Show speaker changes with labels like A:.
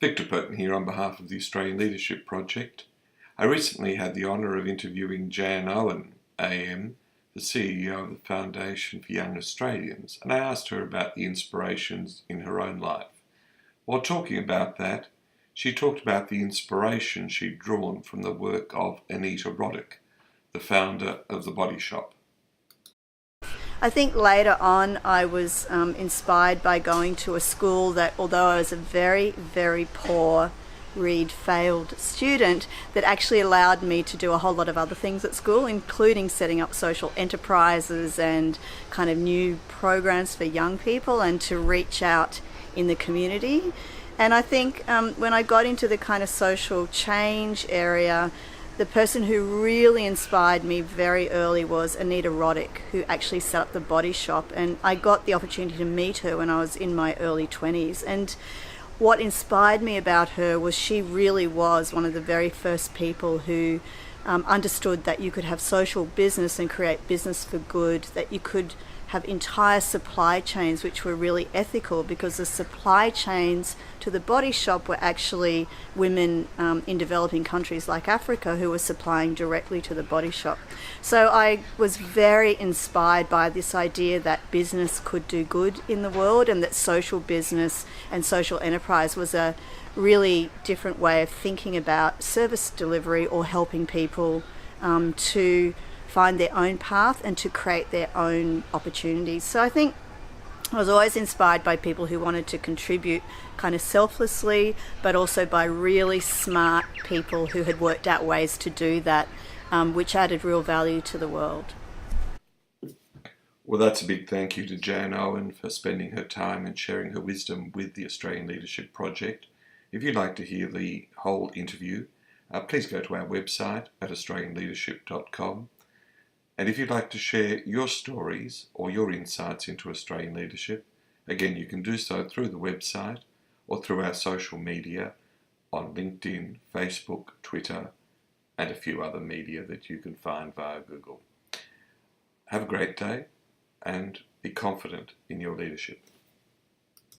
A: Victor Burton here on behalf of the Australian Leadership Project. I recently had the honour of interviewing Jan Owen, AM, the CEO of the Foundation for Young Australians, and I asked her about the inspirations in her own life. While talking about that, she talked about the inspiration she'd drawn from the work of Anita Roddick, the founder of The Body Shop.
B: I think later on I was inspired by going to a school that, although I was a very, very poor failed student, that actually allowed me to do a whole lot of other things at school, including setting up social enterprises and kind of new programs for young people and to reach out in the community. And I think when I got into the kind of social change area, the person who really inspired me very early was Anita Roddick, who actually set up The Body Shop. And I got the opportunity to meet her when I was in my early 20s. And what inspired me about her was she really was one of the very first people who understood that you could have social business and create business for good, that you could have entire supply chains which were really ethical, because the supply chains to The Body Shop were actually women in developing countries like Africa who were supplying directly to The Body Shop. So I was very inspired by this idea that business could do good in the world, and that social business and social enterprise was a really different way of thinking about service delivery or helping people to find their own path and to create their own opportunities. So I think I was always inspired by people who wanted to contribute kind of selflessly, but also by really smart people who had worked out ways to do that, which added real value to the world.
A: Well, that's a big thank you to Jan Owen for spending her time and sharing her wisdom with the Australian Leadership Project. If you'd like to hear the whole interview, please go to our website at australianleadership.com. And if you'd like to share your stories or your insights into Australian leadership, again, you can do so through the website or through our social media on LinkedIn, Facebook, Twitter, and a few other media that you can find via Google. Have a great day and be confident in your leadership.